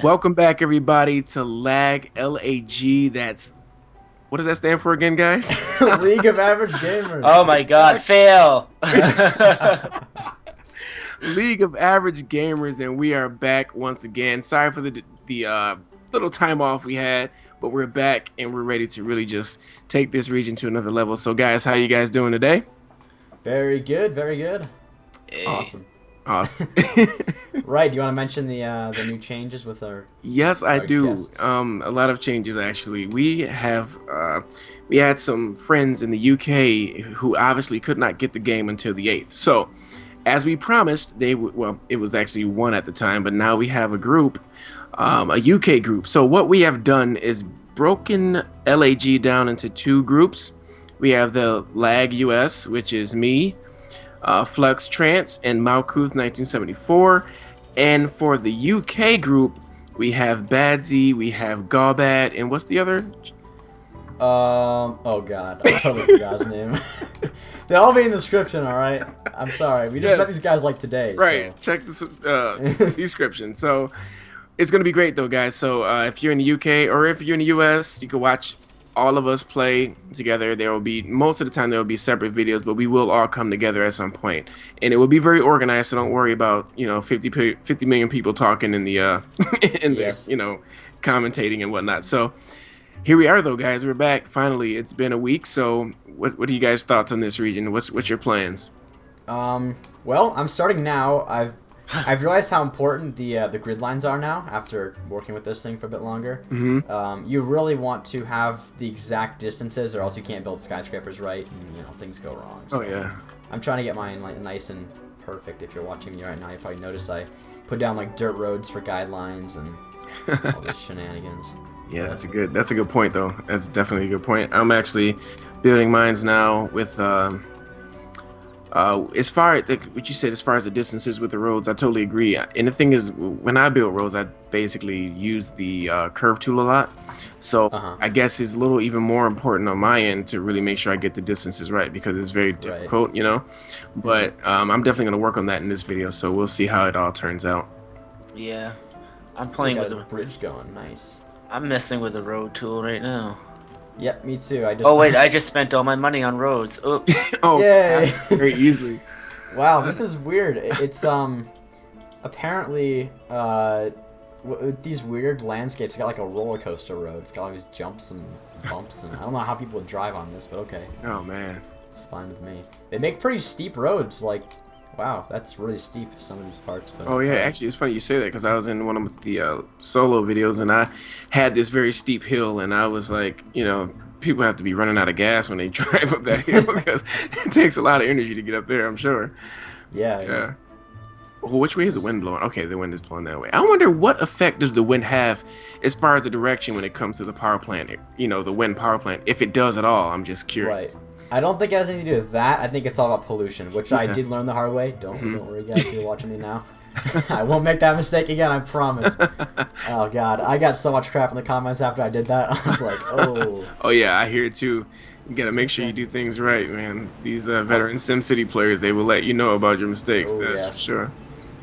Welcome back, everybody, to LAG, L.A.G. What does that stand for again, guys? League of Average Gamers. Oh my god, fail! League of Average Gamers, and we are back once again. Sorry for the little time off we had, but we're back and we're ready to really just take this region to another level. So, guys, how you guys doing today? Very good, very good. Hey. Awesome. Right, do you want to mention the new changes with our Yes, I do. guests? A lot of changes actually. We had some friends in the UK who obviously could not get the game until the 8th. So, as we promised, it was actually one at the time, but now we have a group, a UK group. So what we have done is broken L.A.G down into two groups. We have the LAG US, which is me, Fluxtrance, and Malkuth 1974. And for the UK group, we have Badsy, we have Gawbad, and what's the other? Oh god, I totally forgot his name. They'll all be in the description, alright? I'm sorry, we just met these guys like today. Right, so. check the description. So, it's going to be great though, guys. So, if you're in the UK or if you're in the US, you can watch all of us play together. There will be, most of the time there will be separate videos, but we will all come together at some point. And it will be very organized, so don't worry about, 50 million people talking in the, Yes. commentating and whatnot. So, here we are though, guys. We're back, finally. It's been a week, so what are you guys' thoughts on this region? What's your plans? Well, I'm starting now. I've realized how important the grid lines are now after working with this thing for a bit longer. Mm-hmm. You really want to have the exact distances, or else you can't build skyscrapers right, and things go wrong. Oh So yeah. I'm trying to get mine like nice and perfect. If you're watching me right now, you probably notice I put down like dirt roads for guidelines and all this shenanigans. Yeah, that's a good point though. That's definitely a good point. I'm actually building mines now with as far as what you said, as far as the distances with the roads, I totally agree. And the thing is, when I build roads, I basically use the curve tool a lot. So I guess it's a little even more important on my end to really make sure I get the distances right, because it's very difficult, But I'm definitely gonna work on that in this video. So we'll see how it all turns out. Yeah, I'm playing with the the bridge going nice. I'm messing with the road tool right now. Yep, me too. Oh wait, I just spent all my money on roads. Oops. Oh, Yay. very easily. Wow, this is weird. It's apparently with these weird landscapes, it's got like a roller coaster road. It's got all these jumps and bumps, and I don't know how people would drive on this, but okay. Oh man, it's fine with me. They make pretty steep roads. Like, wow, that's really steep, some of these parts. But oh yeah, actually, it's funny you say that, because I was in one of the solo videos and I had this very steep hill, and I was like, people have to be running out of gas when they drive up that hill because it takes a lot of energy to get up there, I'm sure. Yeah. Well, which way is the wind blowing? Okay, the wind is blowing that way. I wonder what effect does the wind have as far as the direction when it comes to the power plant, the wind power plant, if it does at all. I'm just curious. Right. I don't think it has anything to do with that. I think it's all about pollution, which I did learn the hard way. Don't worry, guys, if you're watching me now. I won't make that mistake again, I promise. Oh, God. I got so much crap in the comments after I did that. I was like, oh. Oh, yeah, I hear it, too. You got to make sure you do things right, man. These veteran SimCity players, they will let you know about your mistakes, that's for sure.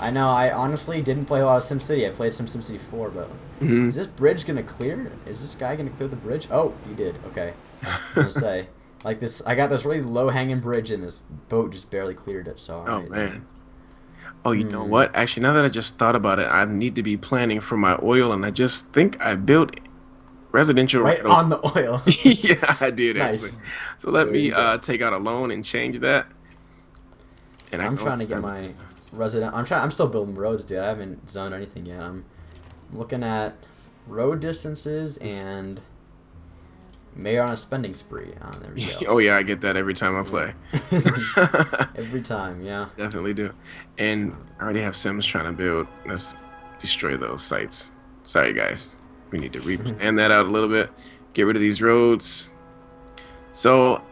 I know, I honestly didn't play a lot of SimCity. I played some SimCity 4, but is this bridge going to clear? Is this guy going to clear the bridge? Oh, he did. Okay. I was going to say. Like this, I got this really low-hanging bridge, and this boat just barely cleared it. So. Oh man. Oh, you know what? Actually, now that I just thought about it, I need to be planning for my oil, and I just think I built residential. Right on the oil. Yeah, I did Nice. actually. So let me take out a loan and change that. And I'm trying to get my resident. I'm still building roads, dude. I haven't zoned anything yet. I'm looking at road distances and. Mayor on a spending spree. Oh, there we go. Oh yeah, I get that every time I play. Every time, yeah. Definitely do. And I already have Sims trying to build. Let's destroy those sites. Sorry guys. We need to replan that out a little bit. Get rid of these roads. So,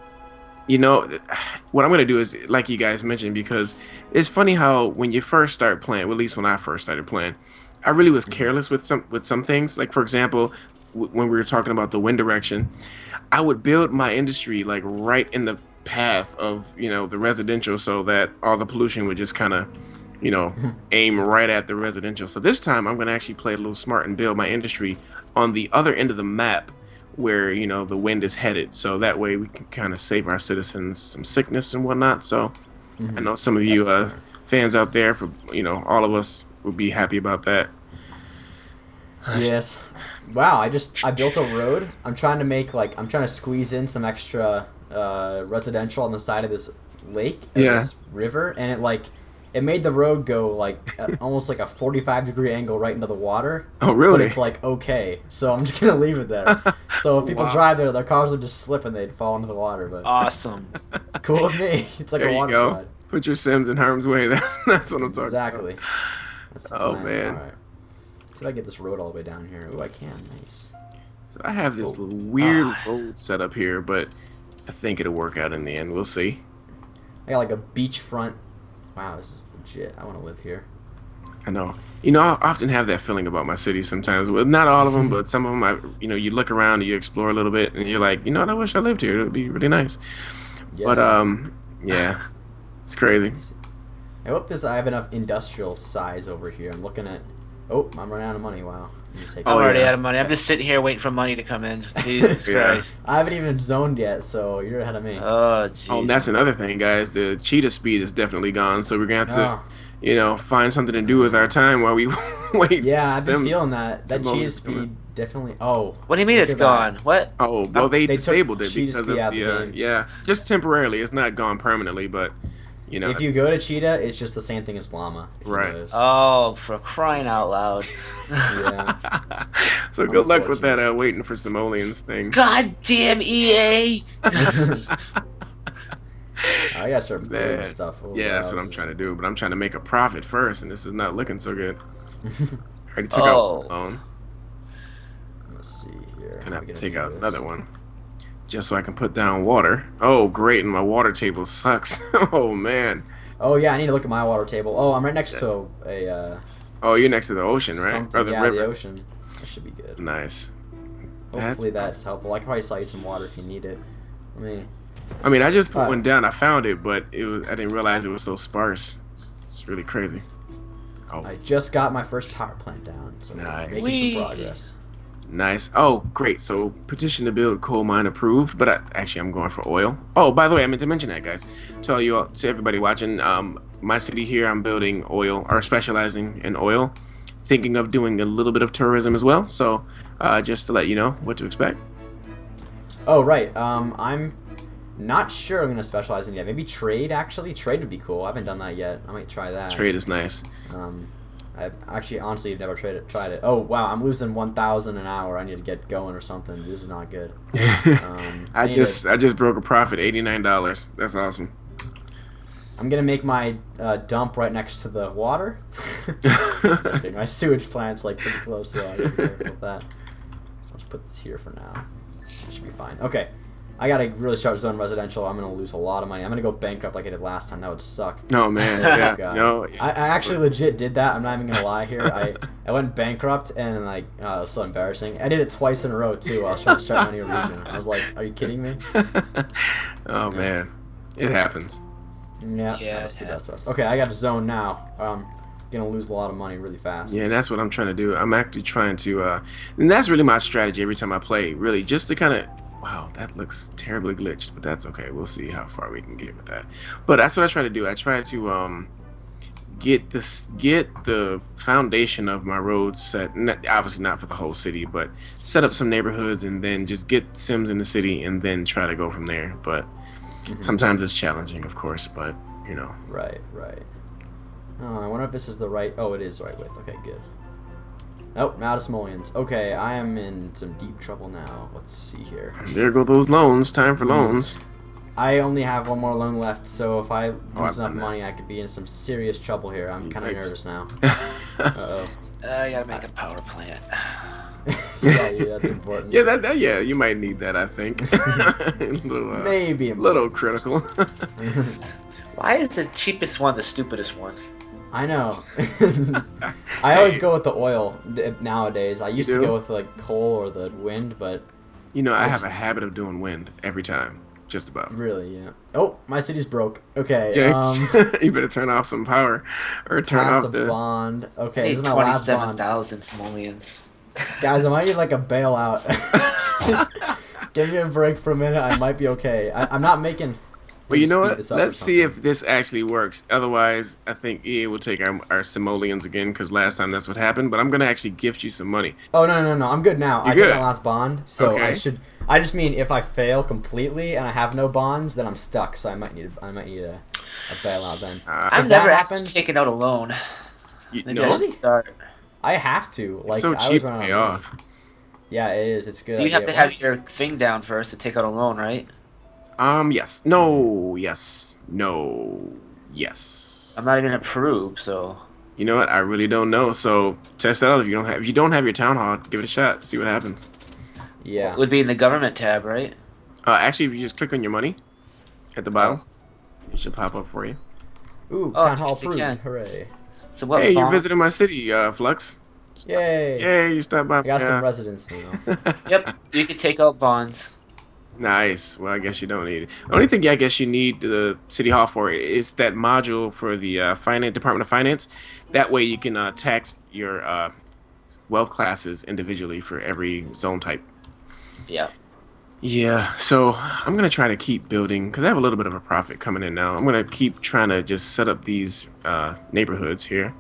what I'm going to do is, like you guys mentioned, because it's funny how when you first start playing, well, at least when I first started playing, I really was careless with some things. Like, for example, when we were talking about the wind direction, I would build my industry like right in the path of the residential, so that all the pollution would just kind of aim right at the residential. So this time I'm going to actually play a little smart and build my industry on the other end of the map where the wind is headed, so that way we can kind of save our citizens some sickness and whatnot. So I know some of you That's fair. fans out there, for all of us would be happy about that. Yes. Wow, I built a road. I'm trying to make I'm trying to squeeze in some extra residential on the side of this lake, or Yeah. this river, and it made the road go almost like a 45-degree angle right into the water. Oh, But really? it's okay, so I'm just gonna leave it there. So if people Wow. drive there, their cars would just slip and they'd fall into the water. But Awesome. it's cool with me. It's like There a you water go. slide. Put your Sims in harm's way. That's what I'm talking Exactly. about. That's the Oh, plan. man. All right. See if I get this road all the way down here. Ooh, I can. Nice. So I have this Oh. little weird Ah. road set up here, but I think it'll work out in the end. We'll see. I got a beachfront. Wow, this is legit. I want to live here. I know. I often have that feeling about my city sometimes. Well, not all of them, but some of them. You look around and you explore a little bit, and you're like, what? I wish I lived here. It would be really nice. Yeah. But yeah, it's crazy. I hope I have enough industrial size over here. I'm looking at. Oh, I'm running out of money. Wow. Let me take I'm Oh, already yeah. out of money. I'm just sitting here waiting for money to come in. Jesus Yeah. Christ. I haven't even zoned yet, so you're ahead of me. Oh, jeez. Oh, and that's another thing, guys. The cheetah speed is definitely gone, so we're gonna have to, Oh. find something to do with our time while we wait. Yeah, for I've been Sims. feeling that. That Sims cheetah to come in. speed definitely. Oh. What do you mean Look it's at that. gone? What? Oh, well, they They took disabled it cheetah because of speed out of the the game. yeah, just temporarily. It's not gone permanently, but If you go to cheetah, it's just the same thing as llama. if you Right. notice. Oh, for crying out loud. Yeah. So good luck with that Unfortunate. waiting for simoleons thing. God damn EA! I gotta start building Man. stuff. Oh, Yeah, wow, that's what this I'm is- trying to do, but I'm trying to make a profit first, and this is not looking so good. I already took Oh. out one loan. Let's see here. Gonna How have we to gonna take do out this? another one, just so I can put down water. Oh, great, and my water table sucks. Oh man. Oh yeah, I need to look at my water table. Oh, I'm right next to a Oh, you're next to the ocean, right? something. Or the Yeah, river. the ocean. That should be good. Nice. Hopefully that's helpful. I can probably sell you some water if you need it. Let me. I mean, I just put Alright. one down. I found it, but I didn't realize it was so sparse. It's really crazy. Oh, I just got my first power plant down, so we're Nice. making Whee! some progress. nice. Oh, great. So petition to build coal mine approved, but actually I'm going for oil. Oh, by the way, I meant to mention that, guys. Tell you all, to everybody watching, my city here, I'm building oil, or specializing in oil. Thinking of doing a little bit of tourism as well. So just to let you know what to expect. Oh right. I'm not sure I'm gonna specialize in yet. Maybe trade actually. Trade would be cool. I haven't done that yet. I might try that. Trade is nice. I've actually honestly never tried it. Oh wow, I'm losing 1,000 an hour. I need to get going or something. This is not good. I need just broke a profit, $89. That's awesome. I'm gonna make my dump right next to the water. Just kidding. My sewage plant's pretty close, so I gotta be careful with that. Let's put this here for now. That should be fine. Okay, I gotta really start zone residential. I'm gonna lose a lot of money. I'm gonna go bankrupt like I did last time. That would suck. No man, yeah, God. no. I actually legit did that. I'm not even gonna lie here. I went bankrupt and it was so embarrassing. I did it twice in a row too. I was trying to start my new region. I was like, "Are you kidding me?" Oh man, it happens. Yeah, Yeah, that's it the best of us. Okay, I got a zone now. Gonna lose a lot of money really fast. Yeah, and that's what I'm trying to do. I'm actually trying to, and that's really my strategy every time I play. Really, just to kind of, wow, that looks terribly glitched, but that's okay. We'll see how far we can get with that. But that's what I try to do. I try to get the foundation of my roads set. Obviously not for the whole city, but set up some neighborhoods and then just get Sims in the city and then try to go from there. But sometimes it's challenging, of course. But Right. Oh, I wonder if this is the right. Oh, it is the right width. Okay, good. Nope, now to simoleons. Okay, I am in some deep trouble now. Let's see here. there go those loans. Time for loans. I only have one more loan left, so if I lose I've enough done that. money, I could be in some serious trouble here. I'm kind of Yikes. nervous now. Uh-oh. I gotta make a power plant. yeah, that's important. Yeah, yeah, you might need that. I think. little, Maybe. little critical. Why is the cheapest one the stupidest one? I know. I always go with the oil nowadays. I used to do? go with coal or the wind, but I have a habit of doing wind every time. just about. Really, yeah. Oh, my city's broke. Okay, Yikes. You better turn off some power or turn pass a off the. bond. I Okay, this is need my last twenty-seven bond. thousand simoleons. Guys, I might need like a bailout. Give me a break for a minute. I might be okay. I'm not making. Well, Maybe you know speed what? this up or Let's see something. if this actually works. Otherwise, I think EA will take our simoleons again because last time that's what happened. But I'm gonna actually gift you some money. Oh no! I'm good now. You I took my good? last bond, so I Okay. should. I just mean if I fail completely and I have no bonds, then I'm stuck. So I might need a bailout then. I've If that never actually happens, taken out a loan. Maybe I No, should really, start. I have to. it's Like so I always cheap to run out pay of money. off. Yeah, it is. It's a good You have idea. to have your thing down first to take out a loan, right? Yes. No. Yes. No. Yes. I'm not even approved, so You know what? I really don't know. So test that out. If you don't have your town hall, give it a shot. See what happens. Yeah. it would be in the government tab, right? Actually, if you just click on your money at the bottom, Oh, it should pop up for you. Ooh, oh, town hall yes, you can. approved! Hooray! So what Hey, you're bonds? visiting my city, Flux. Yay! Yay, you stopped by. I got some Yeah. residents now. Yep, you can take out bonds. Nice. Well, I guess you don't need it. The only thing I guess you need the city hall for is that module for the finance Department of Finance. That way you can tax your wealth classes individually for every zone type. Yeah. Yeah. So I'm gonna try to keep building because I have a little bit of a profit coming in now. I'm gonna keep trying to just set up these neighborhoods here,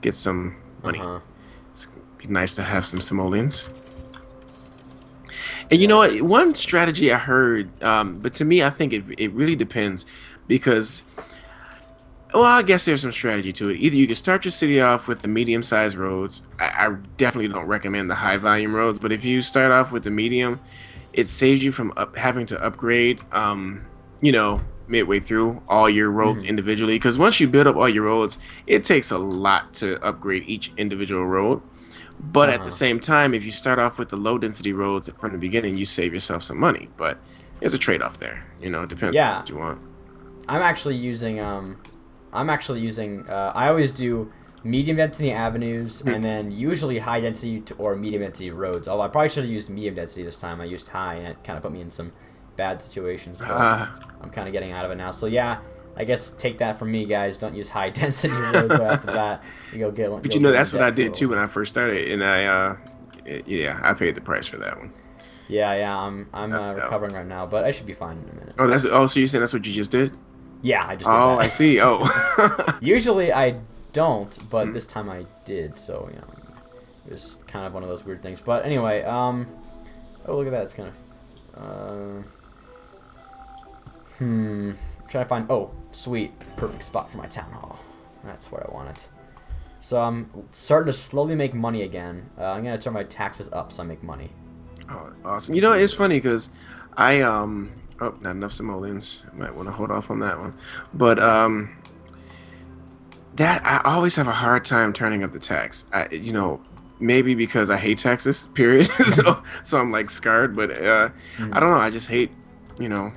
get some Uh money. huh. It's be nice to have some simoleons. And you know what? One strategy I heard, but to me, I think it really depends because, well, I guess there's some strategy to it. Either you can start your city off with the medium-sized roads. I definitely don't recommend the high-volume roads, but if you start off with the medium, it saves you from having to upgrade, midway through all your roads Hmm. individually. Because once you build up all your roads, it takes a lot to upgrade each individual road. But Uh at the huh. same time, if you start off with the low density roads from the beginning, you save yourself some money. But there's a trade off there. It depends on Yeah. what you want. I'm actually using I always do medium density avenues and then usually high density or medium density roads. Although I probably should have used medium density this time. I used high and it kind of put me in some bad situations, but I'm kind of getting out of it now. So yeah, I guess take that from me, guys. Don't use high density roads right off the bat. You go get one. But Go get in that's what I debt for a did too little when while. I first started, and I paid the price for that one. Yeah. I'm That's dope. recovering right now, but I should be fine in a minute. So you saying that's what you just did? Yeah, I just did Oh, that. I see. Oh, Usually I don't, but this time I did. So it was kind of one of those weird things. But anyway, oh look at that, it's kind of trying to find, oh sweet, perfect spot for my town hall. That's where I want it. So I'm starting to slowly make money again. I'm gonna turn my taxes up so I make money. oh, awesome. It's funny because oh, not enough simoleons. Might want to hold off on that one. But that I always have a hard time turning up the tax. Maybe because I hate taxes. Period. So I'm like scarred. But I don't know. I just hate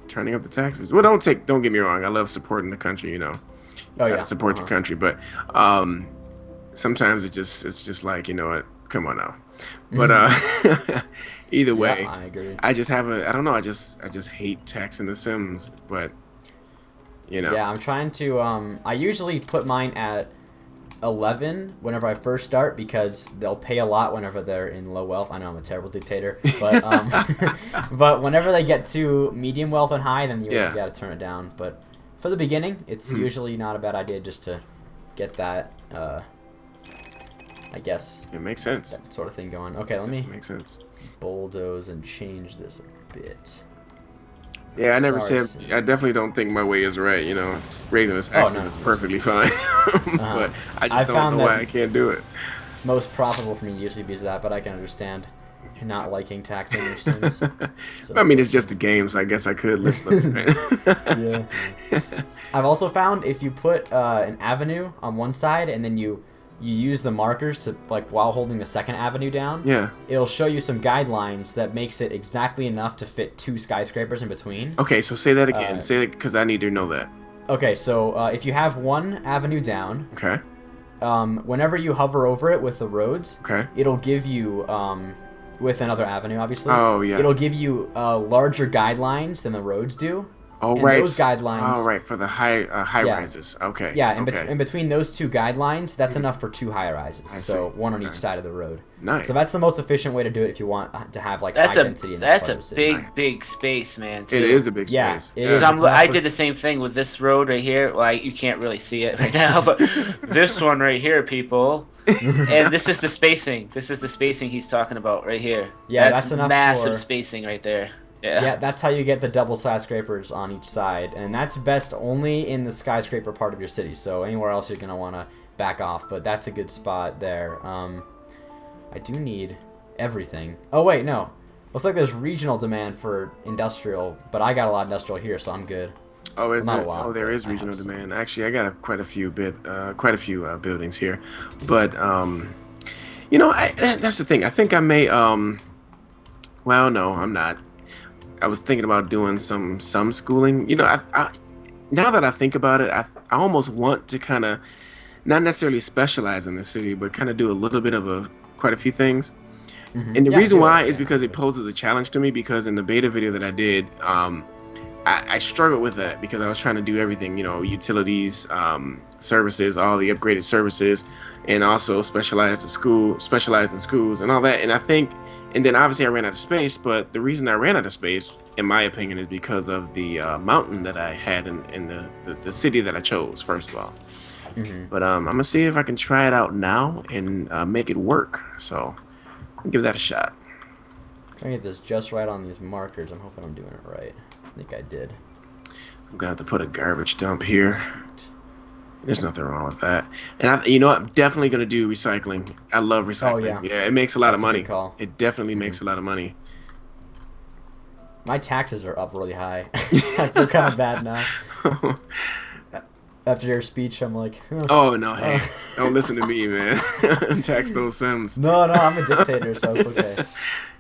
turning up the taxes. Well, don't get me wrong. I love supporting the country. You Oh gotta yeah. support your country. But sometimes it's just like what? Come on now. But either Yeah, way, I agree. I just have I don't know. I just hate taxing the Sims. But Yeah, I'm trying to. I usually put mine at 11 whenever I first start because they'll pay a lot whenever they're in low wealth. I know I'm a terrible dictator, but but whenever they get to medium wealth and high, then you Yeah. gotta turn it down. But for the beginning, it's usually not a bad idea just to get that. I guess It makes sense. that sort of thing going. Okay, let me It makes sense. bulldoze and change this a bit. Yeah, I never Sorry, said. Sim. I definitely don't think my way is right. Raising the Oh, taxes no, is no. perfectly fine. But I I just don't found know why that- I can't do it. Most profitable for me usually be that, but I can understand not liking taxing your Sims. So- I mean, it's just a game, so I guess I could live with it. Yeah. I've also found if you put an avenue on one side and then you use the markers to while holding the second avenue down, Yeah. it'll show you some guidelines that makes it exactly enough to fit two skyscrapers in between. Okay, so say that again. Uh, Say it because I need to know that. Okay, so if you have one avenue down, Okay. whenever you hover over it with the roads, Okay. it'll give you with another avenue, obviously, Oh yeah. it'll give you larger guidelines than the roads do. Oh And right. those guidelines, Oh right for the high yeah, rises. Okay. yeah, Okay. in between those two guidelines, that's Mhm. enough for 2 high rises. I So see. one on each Okay. side of the road. Nice. So that's the most efficient way to do it if you want to have like That's high a density in that that's part a of the city. Nice. big space, man. It Too. is a big Yeah, space. it Because is. Yeah. It's enough I for did the same thing with this road right here. Like you can't really see it right now, but this one right here, people, and this is the spacing. This is the spacing he's talking about right here. Yeah, that's enough massive for- spacing right there. Yeah. Yeah, that's how you get the double skyscrapers on each side, and that's best only in the skyscraper part of your city. So anywhere else you're gonna want to back off, but that's a good spot there. I do need everything. Oh wait, no. Looks like there's regional demand for industrial, but I got a lot of industrial here, so I'm good. Oh, is Not there? a lot, Oh, there but is I have regional some. demand. Actually, I got quite a few buildings here, but you know, that's the thing. I think I may well, no, I'm not. I was thinking about doing some schooling. You know, now that I think about it, I almost want to kind of not necessarily specialize in the city, but kind of do a little bit of quite a few things. And the Yeah, reason do why it. is Yeah, because do it poses a challenge to me. Because in the beta video that I did, I struggled with that because I was trying to do everything, you know, utilities, services, all the upgraded services, and also specialize in schools and all that. And I think, and then obviously I ran out of space. But the reason I ran out of space, in my opinion, is because of the mountain that I had in the city that I chose. First of all, but I'm gonna see if I can try it out now and make it work. So I'll give that a shot. I get this just right on these markers. I'm hoping I'm doing it right. I think I did. I'm gonna have to put a garbage dump here. There's nothing wrong with that. And you know what? I'm definitely gonna do recycling. I love recycling. Oh, yeah. Yeah, it makes a lot That's of a money. good call. It definitely makes a lot of money. My taxes are up really high. I feel kind of bad now. After your speech, I'm like, Oh no, hey, don't listen to me, man. Tax those Sims. no, I'm a dictator, so it's okay.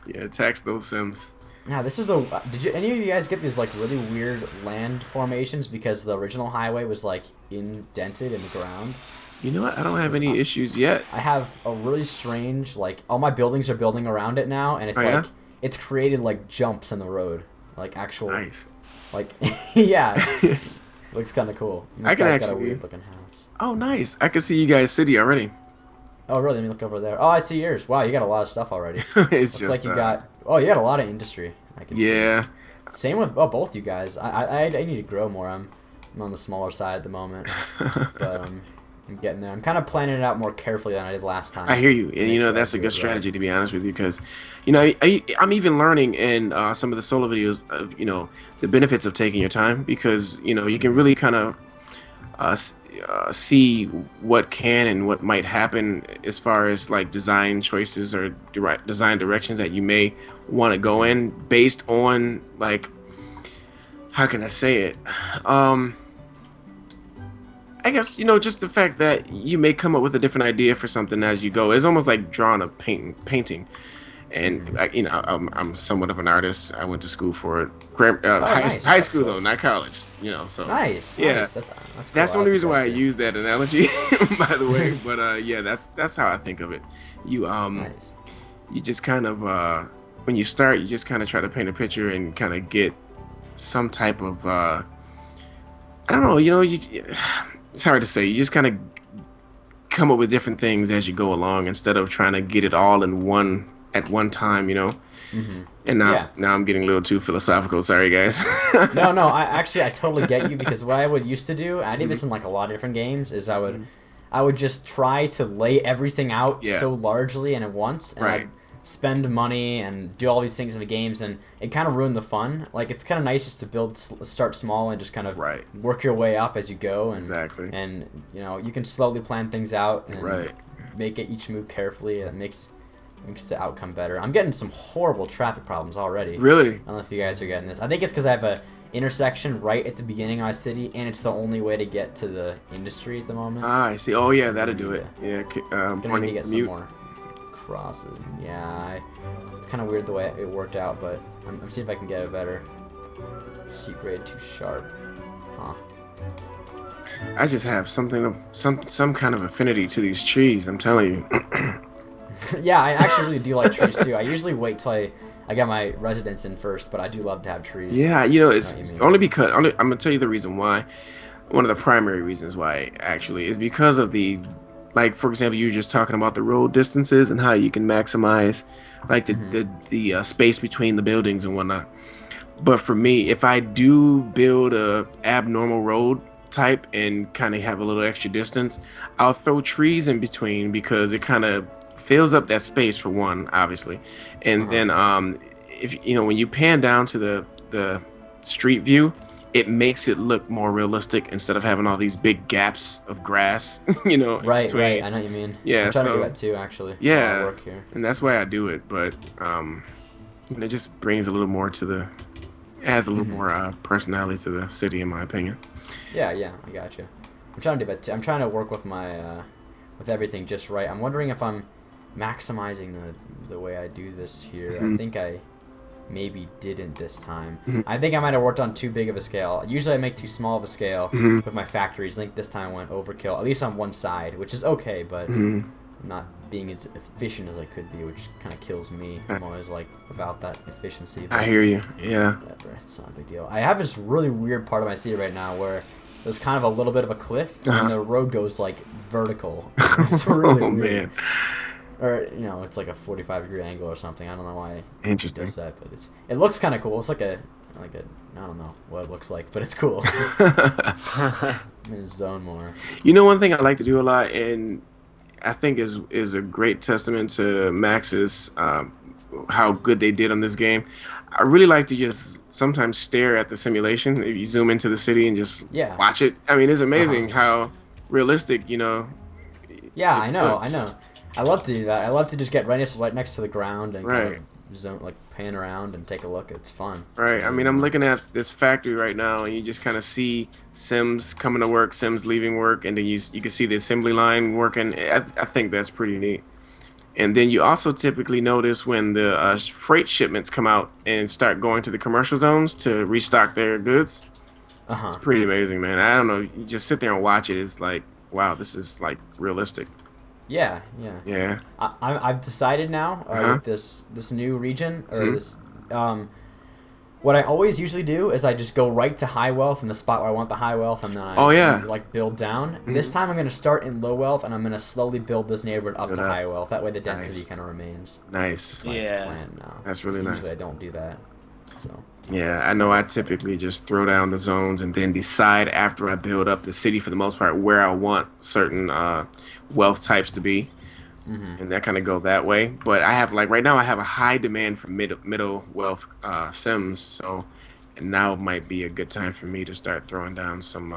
Yeah, tax those Sims. Now, this is the. Did you any of you guys get these like really weird land formations because the original highway was like indented in the ground? You know what? I don't have any issues yet. I have a really strange like all my buildings are building around it now, and it's Oh, like yeah? it's created like jumps in the road, like actual Nice. like yeah, looks kind of cool. And I this can guy's got a actually- weird looking house. Oh, nice. I can see you guys' city already. Oh really? Let me look over there. Oh, I see yours. Wow, you got a lot of stuff already. It's Looks just like you got. Oh, you got a lot of industry. I can see. yeah. Same with both you guys. I need to grow more. I'm on the smaller side at the moment, but I'm getting there. I'm kind of planning it out more carefully than I did last time. I hear you, to and make you know sure I that's a do good it right. strategy to be honest with you, because you know I'm even learning in some of the solo videos of the benefits of taking your time, because you can really kind of see what can and what might happen as far as like design choices or design directions that you may want to go in based on, like, how can I say it? I guess just the fact that you may come up with a different idea for something as you go. It's almost like drawing a painting. And I'm somewhat of an artist. I went to school for it. Nice. High That's school cool. though, not college. So Nice. yeah. Nice. That's cool. That's the I'll only do reason that why I too. use that analogy, by the way. But yeah, that's how I think of it. You Nice. you just kind of when you start, you just kind of try to paint a picture and kind of get some type of I don't know. It's hard to say. You just kind of come up with different things as you go along instead of trying to get it all in one at one time. And now I'm getting a little too philosophical. Sorry, guys. No, I totally get you, because what I would used to do, I did this in like a lot of different games, is I would just try to lay everything out so largely and at once, and Right. I'd spend money and do all these things in the games, and it kind of ruined the fun. Like, it's kind of nice just to start small and just kind of Right. work your way up as you go, and Exactly. and you can slowly plan things out and Right. make it each move carefully. It makes the outcome better. I'm getting some horrible traffic problems already. Really? I don't know if you guys are getting this. I think it's because I have a intersection right at the beginning of my city, and it's the only way to get to the industry at the moment. Ah, I see. Oh yeah, that'll do it. Yeah. I'm gonna need to Morning get some mute. more crosses. Yeah, it's kind of weird the way it worked out, but I'm seeing if I can get it better. Street grade too sharp. Huh. I just have something of some kind of affinity to these trees. I'm telling you. Yeah, I actually really do like trees too. I usually wait till I get my residence in first, but I do love to have trees. Yeah, you know, I know what you it's mean. only because I'm gonna tell you the reason why. One of the primary reasons why actually is because of the, like for example, you were just talking about the road distances and how you can maximize like Hmm. the space between the buildings and whatnot. But for me, if I do build a abnormal road type and kind of have a little extra distance, I'll throw trees in between because it kind of fills up that space for one, obviously. And Uh-huh. then if you know when you pan down to the street view, it makes it look more realistic instead of having all these big gaps of grass, you know, in Right, right. between. I know what you mean. I'm Yeah, trying to do so that too, actually, while I yeah, work here. and that's why I do it. But and it just brings a little more to the adds a little Hmm. more personality to the city, in my opinion. Yeah, yeah, I got you. I'm trying to do that too. I'm trying to work with my with everything just right. I'm wondering if I'm maximizing the way I do this here. I Hmm. think I maybe didn't this time. Hmm. I think I might have worked on too big of a scale. Usually I make too small of a scale Hmm. with my factories. I think this time I went overkill, at least on one side, which is okay, but Hmm. I'm not being as efficient as I could be, which kind of kills me. I, I'm always like about that efficiency, I but hear you. Yeah. whatever, it's not a big deal. I have this really weird part of my city right now where there's kind of a little bit of a cliff and Uh-huh. the road goes like vertical. It's really Oh weird. man, Or it's like a 45-degree angle or something. I don't know why it interesting. does that, but it looks kind of cool. It's like a I don't know what it looks like, but it's cool. I'm in the zone more. You know, one thing I like to do a lot, and I think is a great testament to Max's how good they did on this game. I really like to just sometimes stare at the simulation. If you zoom into the city and just Yeah. watch it, I mean, it's Uh huh. amazing how realistic, Yeah, I it know. I looks. know. I love to do that. I love to just get right next to the ground and kind Right. of zone like pan around and take a look. It's fun. Right. I Really mean, I'm fun. looking at this factory right now, and you just kind of see Sims coming to work, Sims leaving work, and then you can see the assembly line working. I think that's pretty neat. And then you also typically notice when the freight shipments come out and start going to the commercial zones to restock their goods. Uh It's huh. pretty amazing, man. I don't know. You just sit there and watch it. It's like, wow, this is like realistic. Yeah, yeah. Yeah. I've decided now Uh-huh. with this new region or Hmm. this what I always usually do is I just go right to high wealth in the spot where I want the high wealth, and then Oh I yeah. like build down. This Hmm. time I'm gonna start in low wealth, and I'm gonna slowly build this neighborhood up Build to up. high wealth. That way the density Nice. kind of remains. Nice. That's my Yeah. plan now. That's really 'Cause usually nice. I don't do that. So Yeah, I know I typically just throw down the zones and then decide after I build up the city for the most part where I want certain wealth types to be. hmm. And that kind of go that way. But I have like right now I have a high demand for middle wealth Sims, so now might be a good time for me to start throwing down some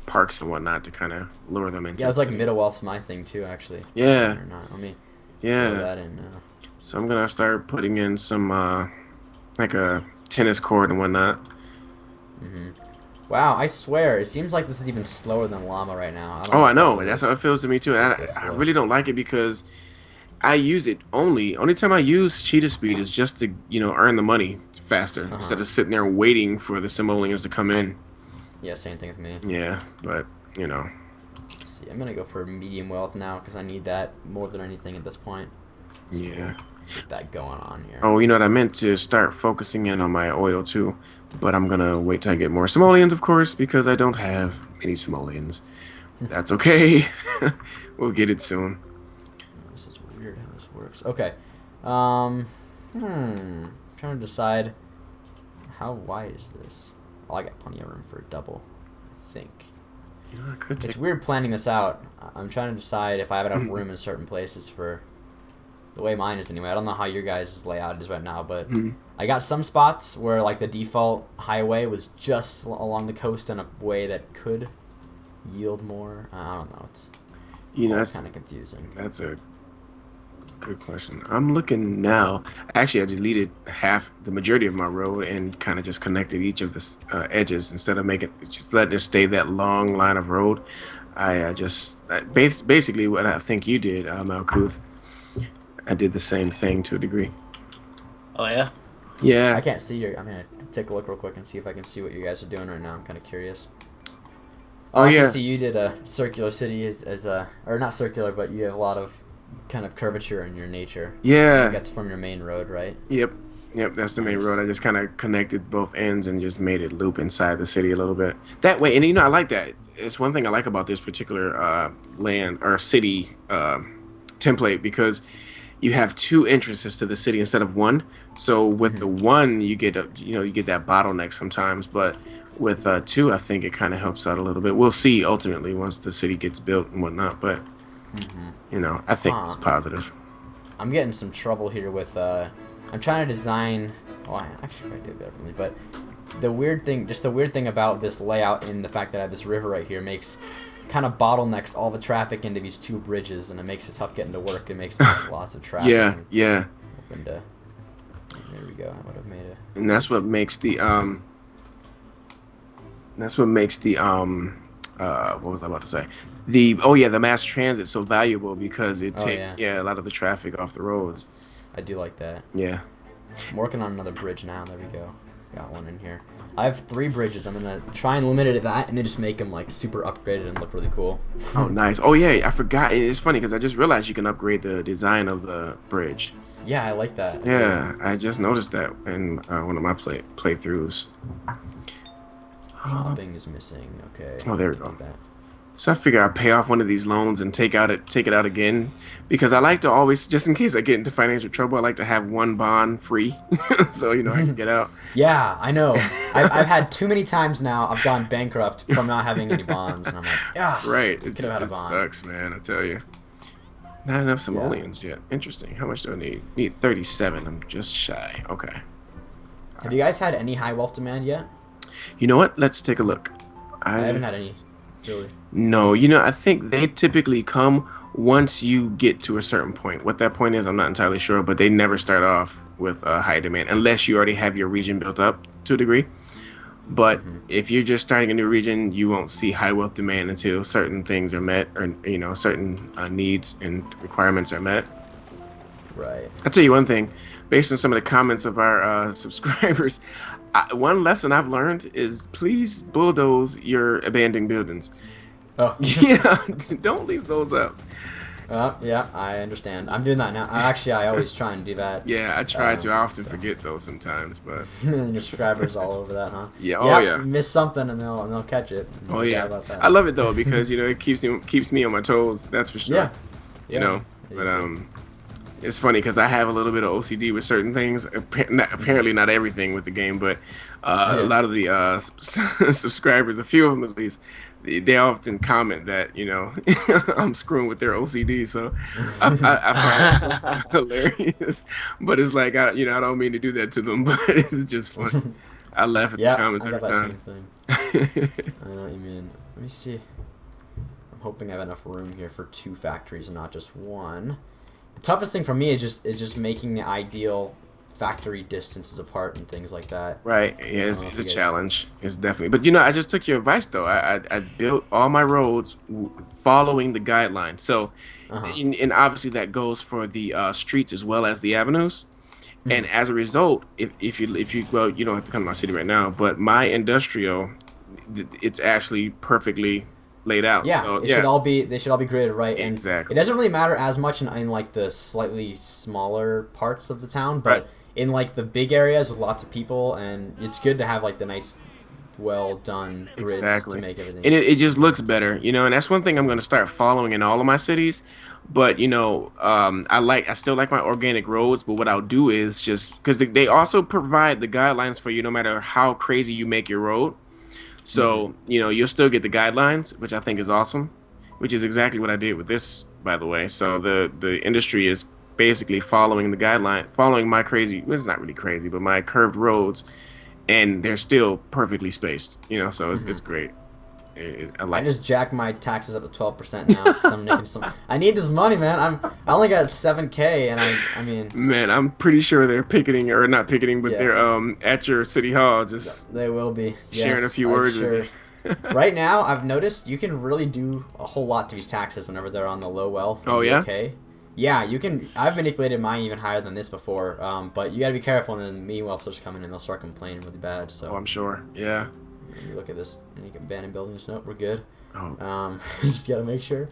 parks and whatnot to kind of lure them into Yeah, the it's like city. middle wealth's my thing too, actually. Believe it Yeah, or not, let me throw yeah. that in now. So I'm gonna start putting in some like a tennis court and whatnot. Hmm. Wow, I swear, it seems like this is even slower than llama right now. I don't know Oh, I what's up know. with That's how this. it feels to me too. And It's so I slow. really don't like it because I use it only time I use cheetah speed is just to earn the money faster Uh instead huh. of sitting there waiting for the simoleons to come in. Yeah, same thing with me. Yeah, but you know, Let's see, I'm gonna go for medium wealth now because I need that more than anything at this point. So we'll yeah. get that going on here. Oh, you know what? I meant to start focusing in on my oil too, but I'm gonna wait till I get more simoleons, of course, because I don't have many simoleons. That's okay. We'll get it soon. This is weird how this works. Okay. Um. I'm trying to decide how wide is this. Oh, I got plenty of room for a double. I think. You know, I could It's take. weird planning this out. I'm trying to decide if I have enough room in certain places for the way mine is anyway. I don't know how your guys' layout is right now, but Mhm. I got some spots where like the default highway was just along the coast in a way that could yield more. I don't know. It's You know, all that's kind of confusing. that's a good question. I'm looking now. Actually, I deleted the majority of my road and kind of just connected each of the edges instead of making just letting it stay that long line of road. Basically what I think you did, Malkuth. I did the same thing to a degree. Oh yeah. I Yeah. can't see your. I'm gonna take a look real quick and see if I can see what you guys are doing right now. I'm kind of curious. Oh, Oh I can yeah. see you did a circular city as a, or not circular, but you have a lot of kind of curvature in your nature. I think Yeah. that's from your main road, right? Yep. Yep, that's the main road. Nice. I just kind of connected both ends and just made it loop inside the city a little bit. That way, and I like that. It's one thing I like about this particular land or city template because you have two entrances to the city instead of one. So with the Mhm. one, you get you get that bottleneck sometimes, but with two, I think it kind of helps out a little bit. We'll see ultimately once the city gets built and whatnot, but Mhm. I think it's Huh. positive. I'm getting some trouble here with I'm trying to design. Well, I actually I do it differently, but the weird thing about this layout and the fact that I have this river right here makes kind of bottlenecks all the traffic into these two bridges, and it makes it tough getting to work. It makes like lots of traffic. Yeah, yeah, Open to. There we go. I would have made it. and that's what makes the what was I about to say? The mass transit so valuable because it Oh takes yeah, a lot of the traffic off the roads. I do like that. Yeah. I'm working on another bridge now. There we go. Got one in here. I have 3 bridges. I'm gonna try and limit it at that, and then just make them like super upgraded and look really cool. Oh, nice. Oh yeah, I forgot. It's funny because I just realized you can upgrade the design of the bridge. Yeah, I like that. I do. Yeah, I just noticed that in one of my playthroughs. Shopping is missing. Okay, Oh, there we I go. need that. So I figure I pay off one of these loans and take it out again because I like to always, just in case I get into financial trouble, I like to have one bond free, so I can get out. Yeah, I know. I've had too many times now. I've gone bankrupt from not having any bonds, and I'm like, yeah, Right. could have had a It bond. sucks, man. I tell you. Not enough Yeah. simoleons yet. Interesting. How much do I need? Need 37. I'm just shy. Okay. Have you guys had any high wealth demand yet? You know what? Let's take a look. I haven't I had any, really. No, I think they typically come once you get to a certain point. What that point is, I'm not entirely sure, but they never start off with a high demand unless you already have your region built up to a degree. But Hmm. if you're just starting a new region, you won't see high wealth demand until certain things are met or certain needs and requirements are met. Right. I'll tell you one thing, based on some of the comments of our subscribers, one lesson I've learned is please bulldoze your abandoned buildings. Oh. Yeah, don't leave those up. Yeah, I understand. I'm doing that now. I always try and do that. Yeah, I try to. I often So. forget those sometimes, but And your subscribers all over that, huh? yeah, oh Yep, yeah, you miss something and they'll catch it. oh No doubt yeah. about that. I love it though because it keeps me on my toes. That's for sure. Yeah. You Yeah. know, but Easy. it's funny because I have a little bit of OCD with certain things. Apparently, not everything with the game, but a Yeah. lot of the subscribers, a few of them at least, they often comment that I'm screwing with their OCD. So I find it so hilarious. But it's like I don't mean to do that to them, but it's just funny. I laugh at the Yeah, comments I every got that time. same thing. I know what you mean. Let me see. I'm hoping I have enough room here for 2 factories and not just one. The toughest thing for me is just making the ideal factory distances apart and things like that. Right. Yeah, I don't know it's if a you guys. challenge. It's definitely. But I just took your advice though. I built all my roads following the guidelines. So, Uh huh. and obviously that goes for the streets as well as the avenues. And Hmm. as a result, if you well, you don't have to come to my city right now, but my industrial, it's actually perfectly laid out. Yeah, So it should yeah, all be they should all be graded right, and it exactly. doesn't really matter as much in like the slightly smaller parts of the town, Right. but in like the big areas with lots of people, and it's good to have like the nice, well done grids to Exactly. make everything And it just easier. looks better, and that's one thing I'm going to start following in all of my cities. But, I still like my organic roads, but what I'll do is just because they also provide the guidelines for you no matter how crazy you make your road. Hmm. So, you'll still get the guidelines, which I think is awesome, which is exactly what I did with this, by the way. So the industry is basically following the guideline, following my crazy, well, it's not really crazy, but my curved roads and they're still perfectly spaced. So it's Hmm. great. I I like it. just jacked my taxes up to 12% now because I'm making some. I need this money, man. I only got 7K, and I mean, Man, I'm pretty sure they're picketing or not picketing, but yeah, they're at your city hall, just they will be. sharing a Yes, few I'm words with you. sure. Right now, I've noticed you can really do a whole lot to these taxes whenever they're on the low wealth and Oh be yeah, okay. Yeah, you can. I've manipulated mine even higher than this before, but you got to be careful. And then medium wealth starts coming in, they'll start complaining really bad. oh So I'm sure. Yeah, Let me look at this. Any abandoned buildings? Nope, we're good. Oh. Just gotta make sure.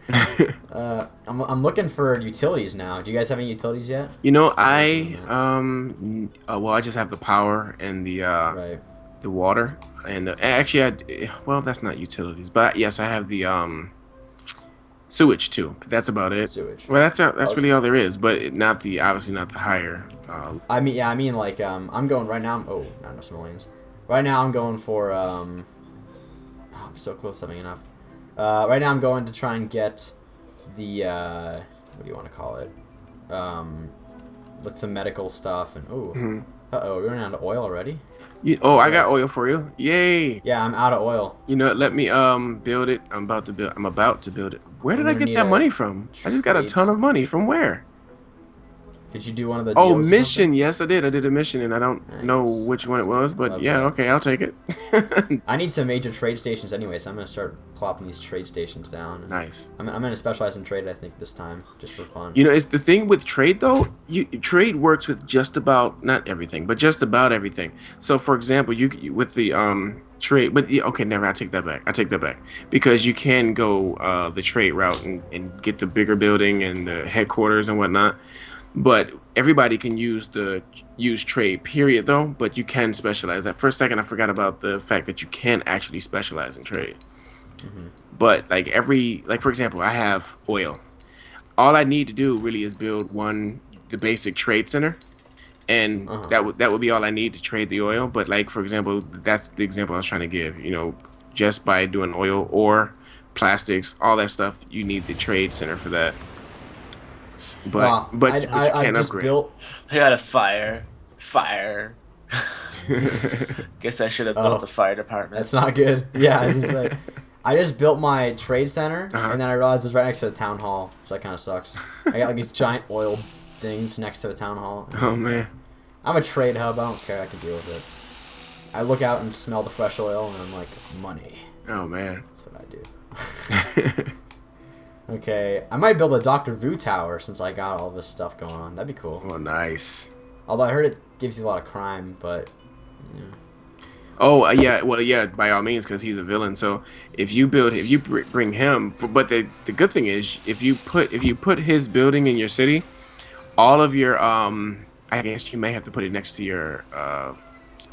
I'm looking for utilities now. Do you guys have any utilities yet? You know, well, I just have the power and Right. the water, and actually, well, that's not utilities, but yes, I have the sewage too. But that's about it. Sewage. Well, that's Okay. really all there is, but not the obviously not the higher. I mean, yeah, I mean, like, I'm going right now. Oh, not enough simoleons. Right now, I'm going for. Oh, I'm so close to having enough. Right now, I'm going to try and get the. What do you want to call it? With some medical stuff and. Oh. Mhm. Uh-oh, we're running out of oil already. I Right. got oil for you. Yay! Yeah, I'm out of oil. You know, let me build it. I'm about to build it. Where did I'm I gonna get need that a money from? I just got a ton trades. of money. From where? Did you do one of the Oh, deals or something? mission. Yes, I did. I did a mission, and I don't know Nice. which one it was, but Love yeah, that. okay, I'll take it. I need some major trade stations anyway, so I'm gonna start plopping these trade stations down. And Nice. I'm gonna specialize in trade, I think, this time, just for fun. You know, it's the thing with trade though. Trade works with just about not everything, but just about everything. So, for example, with the trade, but yeah, okay, never. I take that back. I take that back because you can go the trade route and get the bigger building and the headquarters and whatnot. But everybody can use trade period though. But you can specialize. That first second, I forgot about the fact that you can actually specialize in trade. Hmm. But like for example, I have oil. All I need to do really is build the basic trade center, and Uh-huh. that would be all I need to trade the oil. But like for example, that's the example I was trying to give. You know, just by doing oil or plastics, all that stuff, you need the trade center for that. But Well, but you I can't just upgrade. built. I got a fire. Fire. Guess I should have built Oh, a fire department. that's not good. Yeah, I was gonna say. I just built my trade center, Uh-huh. and then I realized it's right next to the town hall, so that kind of sucks. I got like these giant oil things next to the town hall. Oh man. I'm a trade hub. I don't care. I can deal with it. I look out and smell the fresh oil, and I'm like, money. Oh man. That's what I do. Okay, I might build a Doctor Vu tower since I got all this stuff going on. That'd be cool. Oh nice. Although I heard it gives you a lot of crime, but yeah. Oh yeah, well yeah, by all means, because he's a villain. So if you bring him, but the good thing is if you put his building in your city, all of your I guess you may have to put it next to your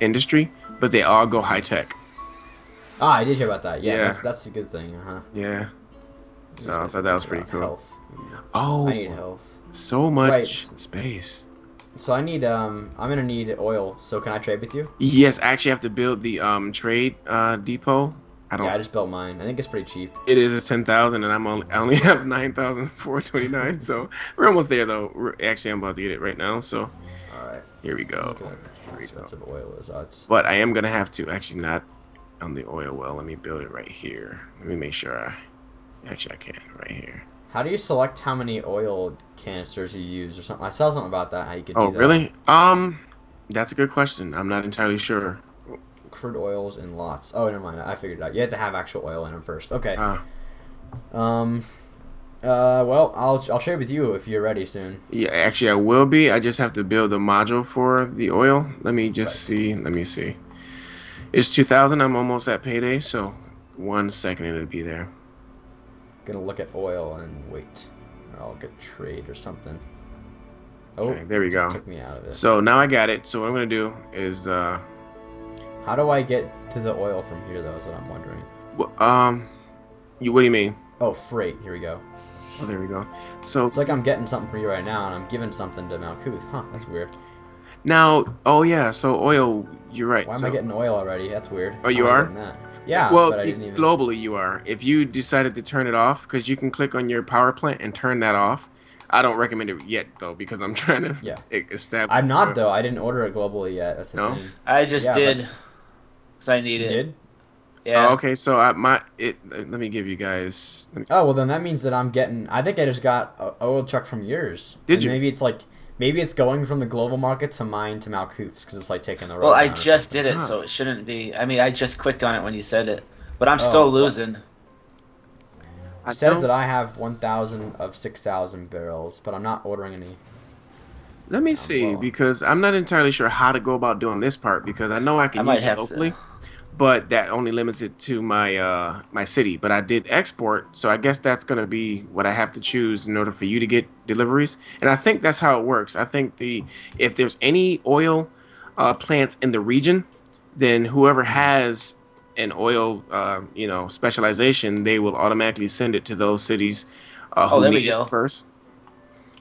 industry, but they all go high tech. Ah, I did hear about that. Yeah, Yeah, that's a good thing. Uh huh. yeah. So I thought that was pretty cool. Health. I need Oh, health. so Right. much space. So I need I'm gonna need oil. So can I trade with you? Yes, I actually have to build the trade depot. I Yeah, I don't. just built mine. I think it's pretty cheap. It is a 10,000, and I only have 9,429. So we're almost there though. Actually, I'm about to get it right now. So All right. here we go. Look at how Here we go. expensive oil is. That's But I am gonna have to actually not on the oil well. Let me build it right here. Let me make sure I can right here. how do you select how many oil canisters you use or something? I saw something about that. How you could Oh do that. really? That's a good question. I'm not entirely sure. Crude oils in lots. Oh, never mind. I figured it out. You have to have actual oil in them first. Okay. Uh, Um. Well, I'll share with you if you're ready soon. yeah, actually I will be. I just have to build a module for the oil. Let me just Right. see. Let me see. It's 2,000. I'm almost at payday, so 1 second it'll be there. Gonna look at oil and wait. Or I'll get trade or something. Oh, Okay, there we go. took me out of it. So now I got it. So what I'm gonna do is How do I get to the oil from here, though? Is what I'm wondering. what do you mean? Oh, freight. Here we go. Oh, there we go. So It's like I'm getting something from you right now, and I'm giving something to Malkuth. Huh? That's weird. now, oh yeah, so oil. You're right. Why am so, I getting oil already? That's weird. Oh, you How am I are? getting that? Yeah, Well, but I didn't even. globally you are. If you decided to turn it off, because you can click on your power plant and turn that off. I don't recommend it yet though, because I'm trying to Yeah. establish. I'm not though. I didn't order it globally yet. That's the No? thing. I just Yeah, did. Because I need You it. did? Yeah. Oh, okay, so let me give you guys. Oh well, then that means that I'm getting. I think I just got a oil truck from yours. Did And you? Maybe it's going from the global market to mine to Malkuth's because it's like taking the road. Well, I down or just something. did it, Huh. so it shouldn't be. I mean, I just clicked on it when you said it. But I'm Oh, still well. losing. It says that I have 1,000 of 6,000 barrels, but I'm not ordering any. Let me see, well. because I'm not entirely sure how to go about doing this part, because I know I I can might use it have locally, to. but that only limits it to my my city. But I did export, so I guess that's gonna be what I have to choose in order for you to get deliveries. And I think that's how it works. I think the if there's any oil plants in the region, then whoever has an oil specialization, they will automatically send it to those cities Oh, who there we need it go. first.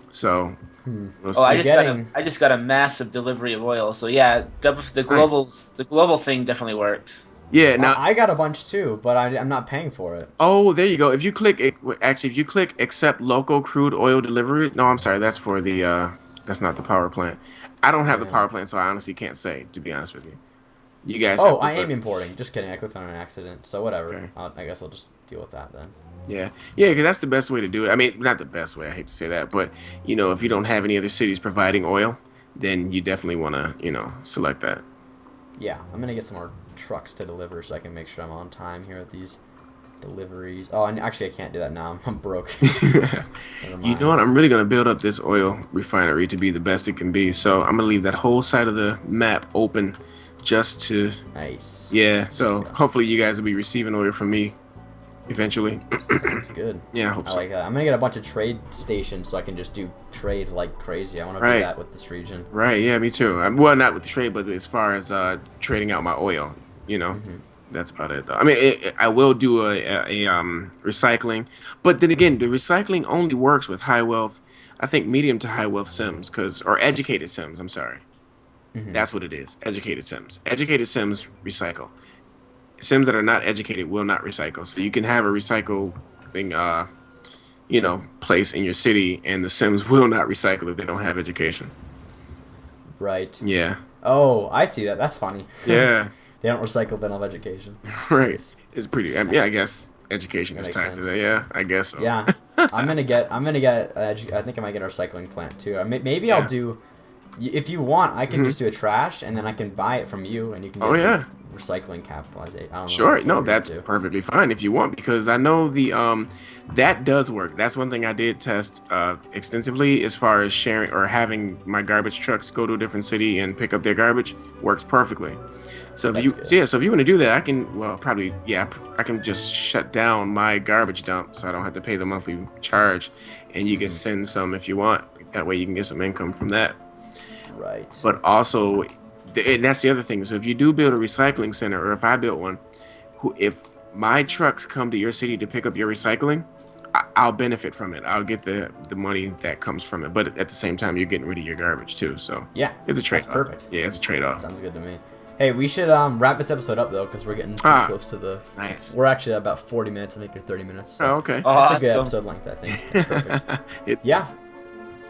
So Hmm. we'll Oh, see. Getting. I just got a massive delivery of oil. So yeah, Nice. the global thing definitely works. Yeah. Well, Now, I got a bunch too, but I'm not paying for it. oh, there you go. If you click actually, if you click accept local crude oil delivery, no, I'm sorry, that's for the that's not the power plant. I don't have the Yeah. power plant, so I honestly can't say, to be honest with you. You guys Oh, have to I am look. importing. Just kidding. I clicked on an accident. So whatever. Okay. I guess I'll just deal with that then. Yeah. Yeah, because that's the best way to do it. I mean, not the best way, I hate to say that, but if you don't have any other cities providing oil, then you definitely want to, select that. Yeah, I'm gonna get some more trucks to deliver so I can make sure I'm on time here with these deliveries. Oh, and actually I can't do that now. I'm broke. Never You know mind. what? I'm really gonna build up this oil refinery to be the best it can be. So I'm gonna leave that whole side of the map open just to, Nice. yeah. So Yeah. hopefully you guys will be receiving oil from me eventually. Sounds good. Yeah, I hope I so. like that. I'm gonna get a bunch of trade stations so I can just do trade like crazy. I want to do Right, that with this region. right. Yeah, me too. Well, not with the trade, but as far as trading out my oil, Hmm. that's about it. Though. I mean, I will do a recycling, but then again, the recycling only works with high wealth. I think medium to high wealth Sims, or educated Sims. I'm sorry. Hmm. That's what it is. Educated Sims. Educated Sims recycle. Sims that are not educated will not recycle. So you can have a recycle thing, place in your city, and the Sims will not recycle if they don't have education. Right. Yeah. Oh, I see that. That's funny. Yeah. They don't recycle if they don't have education. Right. Nice. It's pretty. I mean, yeah, I guess education That is makes tied to sense. that. Yeah, I guess so. Yeah, I'm gonna get. I think I might get a recycling plant too. Maybe I'll Yeah. do. If you want, I can Hmm. just do a trash, and then I can buy it from you, and you can Oh get the yeah. recycling capitalization. I don't know. Sure. That's what No, you're gonna that's do. perfectly fine if you want, because I know the that does work. That's one thing I did test extensively as far as sharing or having my garbage trucks go to a different city and pick up their garbage works perfectly. That's good. So if you want to do that, I can, well, probably, yeah, I can just shut down my garbage dump so I don't have to pay the monthly charge, and you can Hmm. send some if you want. That way you can get some income from that. Right. But also, and that's the other thing. So if you do build a recycling center, or if I built one, if my trucks come to your city to pick up your recycling, I'll benefit from it. I'll get the money that comes from it. But at the same time, you're getting rid of your garbage too. So Yeah, it's a that's trade-off. perfect. Yeah, it's a trade-off. Sounds good to me. Hey, we should wrap this episode up though, because we're getting pretty Ah, close to the. nice. We're actually at about 40 minutes, I think, or 30 minutes. So Oh, okay. that's a good Awesome. episode length, I think. That's perfect. It Yeah. is.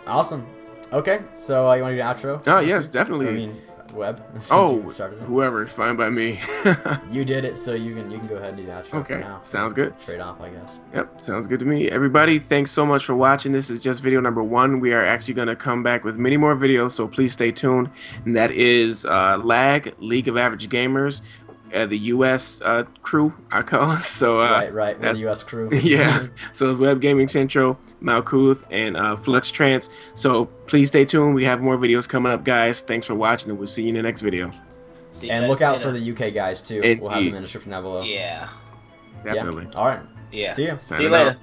Awesome. Okay, so you want to do an outro? Oh, yes, I definitely. mean, web. Since Oh, you started it. whoever, fine by me. You did it, so you can go ahead and do the outro for Okay, now. sounds good. Trade off, I guess. Yep, sounds good to me. Everybody, thanks so much for watching. This is just video number 1. We are actually going to come back with many more videos, so please stay tuned. And that is LAG, League of Average Gamers, the U.S. Crew, I call us. So Right. We're the that's U.S. crew. yeah. So it's Web Gaming Central, Malkuth, and Fluxtrance. So please stay tuned. We have more videos coming up, guys. Thanks for watching, and we'll see you in the next video. See you And guys look out later. for the UK guys too. We'll have them Indeed. in the description down below. Yeah. Definitely. Yeah. All right. Yeah. See you. See you Signing later. out.